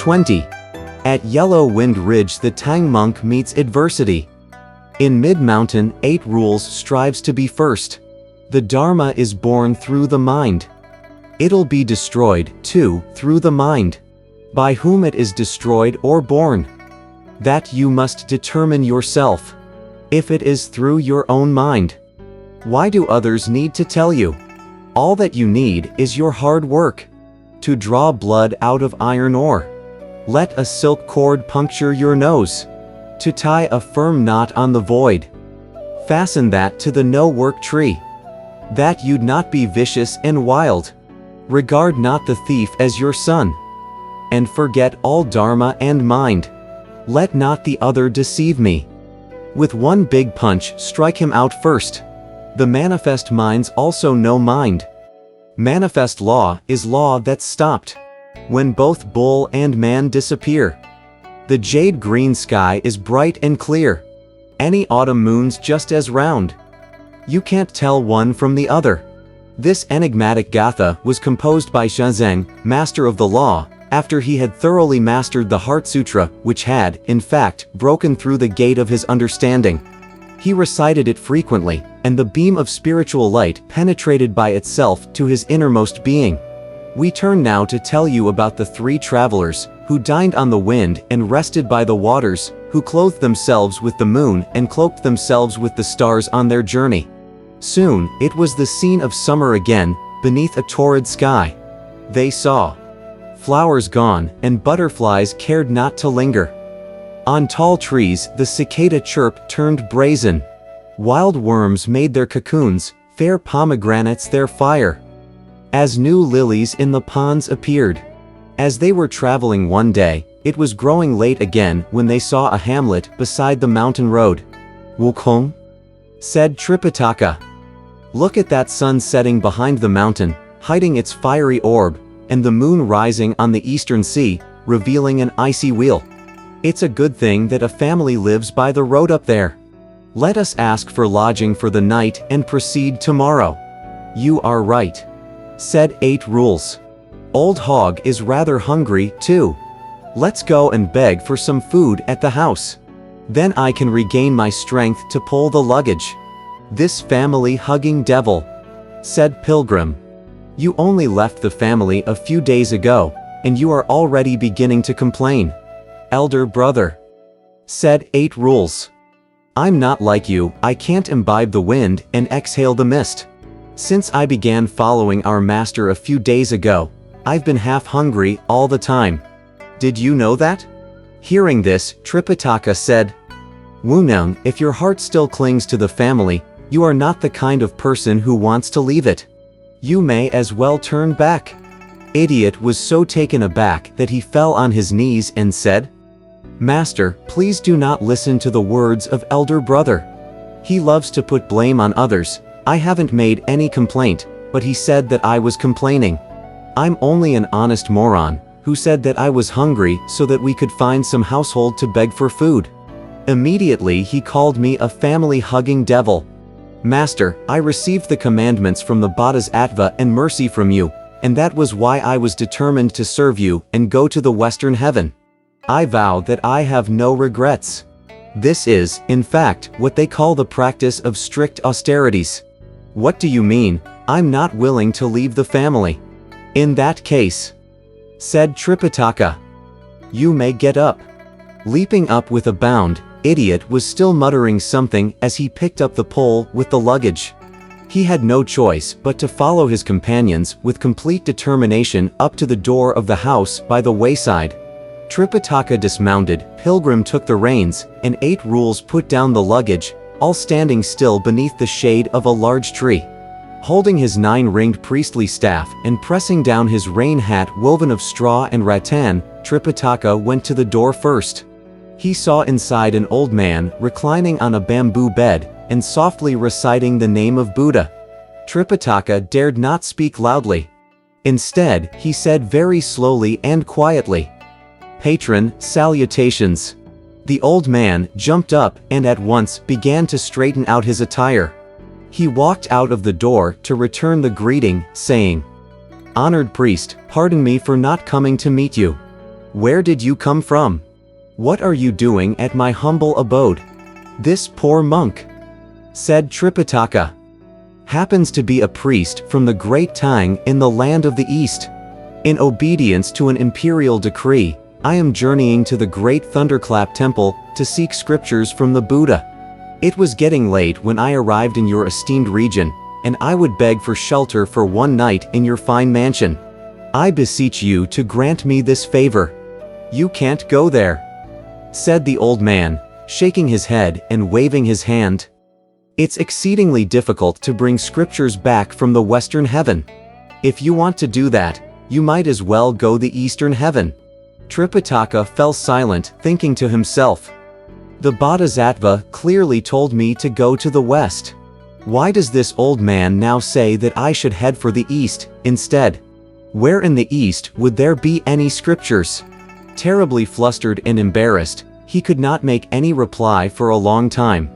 20. At Yellow Wind Ridge the Tang monk meets adversity. In Mid-Mountain, 8 Rules strives to be first. The Dharma is born through the mind. It'll be destroyed, too, through the mind. By whom it is destroyed or born? That you must determine yourself. If it is through your own mind. Why do others need to tell you? All that you need is your hard work. To draw blood out of iron ore. Let a silk cord puncture your nose. To tie a firm knot on the void. Fasten that to the no-work tree. That you'd not be vicious and wild. Regard not the thief as your son. And forget all dharma and mind. Let not the other deceive me. With one big punch strike him out first. The manifest minds also know mind. Manifest law is law that's stopped. When both bull and man disappear. The jade green sky is bright and clear. Any autumn moon's just as round. You can't tell one from the other. This enigmatic gatha was composed by Shazeng, master of the law, after he had thoroughly mastered the Heart Sutra, which had, in fact, broken through the gate of his understanding. He recited it frequently, and the beam of spiritual light penetrated by itself to his innermost being. We turn now to tell you about the 3 travelers, who dined on the wind and rested by the waters, who clothed themselves with the moon and cloaked themselves with the stars on their journey. Soon, it was the scene of summer again, beneath a torrid sky. They saw flowers gone, and butterflies cared not to linger. On tall trees the cicada chirp turned brazen. Wild worms made their cocoons, fair pomegranates their fire. As new lilies in the ponds appeared. As they were traveling one day, it was growing late again when they saw a hamlet beside the mountain road. "Wukong?" said Tripitaka. "Look at that sun setting behind the mountain, hiding its fiery orb, and the moon rising on the eastern sea, revealing an icy wheel. It's a good thing that a family lives by the road up there. Let us ask for lodging for the night and proceed tomorrow." "You are right," said 8 Rules. "Old Hog is rather hungry, too. Let's go and beg for some food at the house. Then I can regain my strength to pull the luggage." "This family-hugging devil," said Pilgrim. "You only left the family a few days ago, and you are already beginning to complain." "Elder brother," said 8 Rules. "I'm not like you, I can't imbibe the wind and exhale the mist. Since I began following our master a few days ago, I've been half hungry all the time. Did you know that?" Hearing this, Tripitaka said, "Wuneng, if your heart still clings to the family, you are not the kind of person who wants to leave it. You may as well turn back." Idiot was so taken aback that he fell on his knees and said, "Master, please do not listen to the words of elder brother. He loves to put blame on others. I haven't made any complaint, but he said that I was complaining. I'm only an honest moron, who said that I was hungry so that we could find some household to beg for food. Immediately he called me a family-hugging devil. Master, I received the commandments from the Bodhisattva and mercy from you, and that was why I was determined to serve you and go to the western heaven. I vow that I have no regrets. This is, in fact, what they call the practice of strict austerities." "What do you mean? I'm not willing to leave the family." "In that case," said Tripitaka, "you may get up." Leaping up with a bound, Idiot was still muttering something as he picked up the pole with the luggage. He had no choice but to follow his companions with complete determination up to the door of the house by the wayside. Tripitaka dismounted, Pilgrim took the reins, and 8 Rules put down the luggage, all standing still beneath the shade of a large tree. Holding his 9-ringed priestly staff and pressing down his rain hat woven of straw and rattan, Tripitaka went to the door first. He saw inside an old man reclining on a bamboo bed and softly reciting the name of Buddha. Tripitaka dared not speak loudly. Instead, he said very slowly and quietly, "Patron, salutations." The old man jumped up and at once began to straighten out his attire. He walked out of the door to return the greeting, saying, "Honored priest, pardon me for not coming to meet you. Where did you come from? What are you doing at my humble abode? This poor monk, said Tripitaka, happens to be a priest from the Great Tang in the land of the East. In obedience to an imperial decree, I am journeying to the Great Thunderclap Temple to seek scriptures from the Buddha. It was getting late when I arrived in your esteemed region, and I would beg for shelter for one night in your fine mansion. I beseech you to grant me this favor. You can't go there, said the old man, shaking his head and waving his hand. It's exceedingly difficult to bring scriptures back from the Western heaven. If you want to do that, you might as well go the Eastern heaven. Tripitaka fell silent, thinking to himself, the Bodhisattva clearly told me to go to the West. Why does this old man now say that I should head for the East instead? Where in the East would there be any scriptures? Terribly flustered and embarrassed, he could not make any reply for a long time.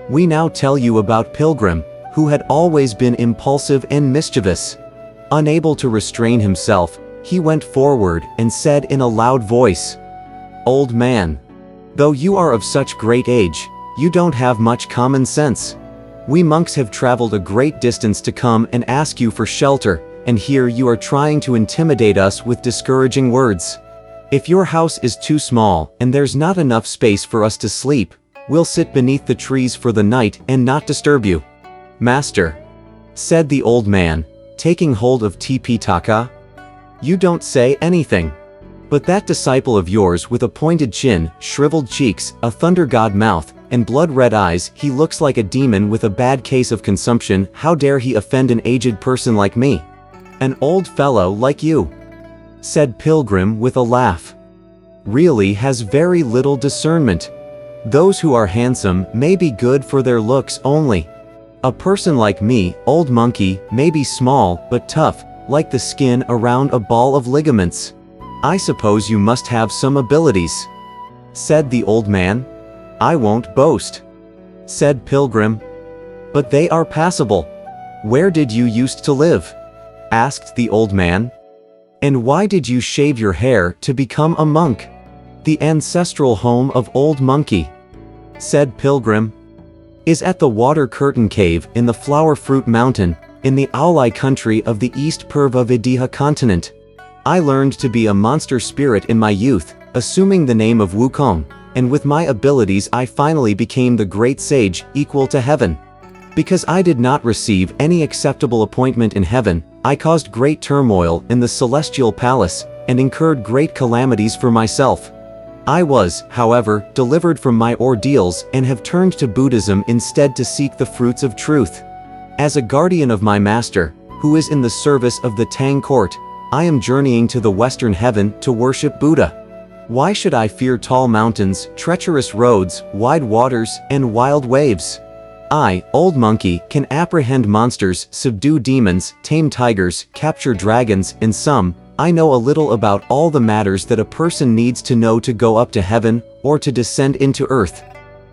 We now tell you about Pilgrim, who had always been impulsive and mischievous. Unable to restrain himself, he went forward and said in a loud voice, Old man, though you are of such great age, you don't have much common sense. We monks have traveled a great distance to come and ask you for shelter, and here you are trying to intimidate us with discouraging words. If your house is too small and there's not enough space for us to sleep, we'll sit beneath the trees for the night and not disturb you. Master, said the old man, taking hold of Tripitaka, you don't say anything. But that disciple of yours with a pointed chin, shriveled cheeks, a thunder god mouth, and blood-red eyes, he looks like a demon with a bad case of consumption. How dare he offend an aged person like me? An old fellow like you, said Pilgrim with a laugh, really has very little discernment. Those who are handsome may be good for their looks only. A person like me, old monkey, may be small but tough, like the skin around a ball of ligaments. I suppose you must have some abilities, said the old man. I won't boast, said Pilgrim, but they are passable. Where did you used to live? Asked the old man. And why did you shave your hair to become a monk? The ancestral home of Old Monkey, said Pilgrim, is at the Water Curtain Cave in the Flower Fruit Mountain, in the Aulai country of the East Purva Vidya continent. I learned to be a monster spirit in my youth, assuming the name of Wukong, and with my abilities I finally became the great sage, equal to heaven. Because I did not receive any acceptable appointment in heaven, I caused great turmoil in the celestial palace, and incurred great calamities for myself. I was, however, delivered from my ordeals and have turned to Buddhism instead to seek the fruits of truth. As a guardian of my master, who is in the service of the Tang court, I am journeying to the Western heaven to worship Buddha. Why should I fear tall mountains, treacherous roads, wide waters, and wild waves? I, Old Monkey, can apprehend monsters, subdue demons, tame tigers, capture dragons, and I know a little about all the matters that a person needs to know to go up to heaven, or to descend into earth.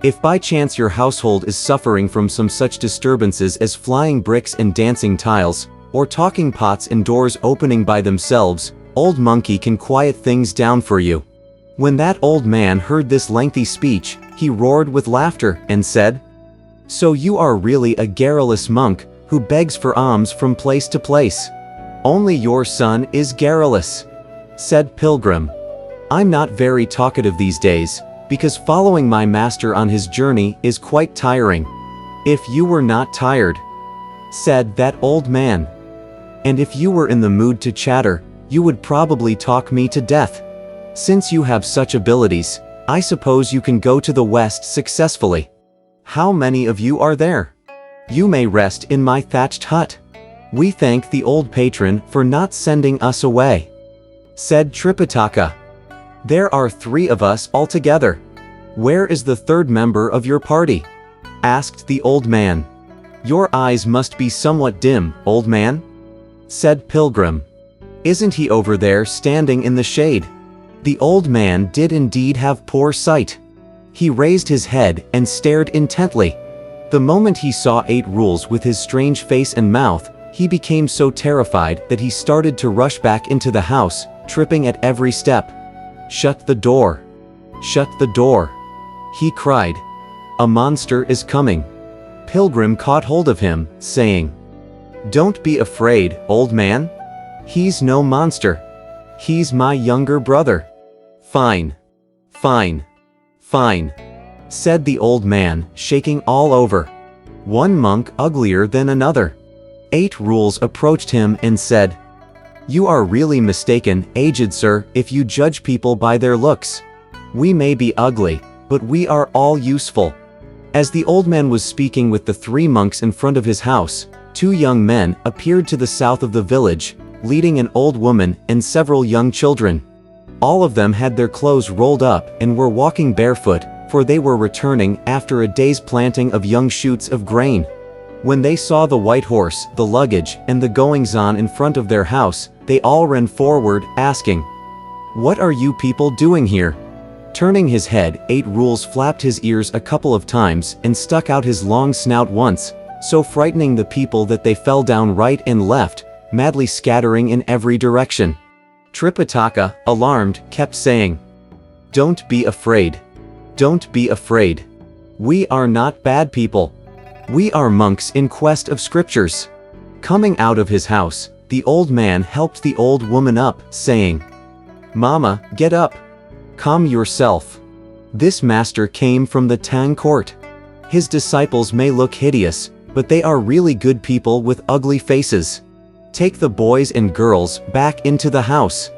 If by chance your household is suffering from some such disturbances as flying bricks and dancing tiles, or talking pots and doors opening by themselves, Old Monkey can quiet things down for you. When that old man heard this lengthy speech, he roared with laughter, and said, So you are really a garrulous monk, who begs for alms from place to place. Only your son is garrulous, said Pilgrim. I'm not very talkative these days, because following my master on his journey is quite tiring. If you were not tired, said that old man, and if you were in the mood to chatter, you would probably talk me to death. Since you have such abilities, I suppose you can go to the West successfully. How many of you are there? You may rest in my thatched hut. We thank the old patron for not sending us away, said Tripitaka. There are 3 of us altogether. Where is the 3rd member of your party? Asked the old man. Your eyes must be somewhat dim, old man, said Pilgrim. Isn't he over there standing in the shade? The old man did indeed have poor sight. He raised his head and stared intently. The moment he saw 8 Rules with his strange face and mouth, he became so terrified that he started to rush back into the house, tripping at every step. "Shut the door! Shut the door!" he cried. "A monster is coming." Pilgrim caught hold of him, saying, "Don't be afraid, old man. He's no monster. He's my younger brother." "Fine. Fine. Fine," said the old man, shaking all over. One monk uglier than another. 8 Rules approached him and said, "You are really mistaken, aged sir, if you judge people by their looks. We may be ugly, but we are all useful." As the old man was speaking with the 3 monks in front of his house, 2 young men appeared to the south of the village, leading an old woman and several young children. All of them had their clothes rolled up and were walking barefoot, for they were returning after a day's planting of young shoots of grain. When they saw the white horse, the luggage, and the goings-on in front of their house, they all ran forward, asking, "What are you people doing here?" Turning his head, 8 Rules flapped his ears a couple of times and stuck out his long snout once, so frightening the people that they fell down right and left, madly scattering in every direction. Tripitaka, alarmed, kept saying, "Don't be afraid. Don't be afraid. We are not bad people. We are monks in quest of scriptures." Coming out of his house, the old man helped the old woman up, saying, "Mama, get up. Calm yourself. This master came from the Tang court. His disciples may look hideous, but they are really good people with ugly faces. Take the boys and girls back into the house."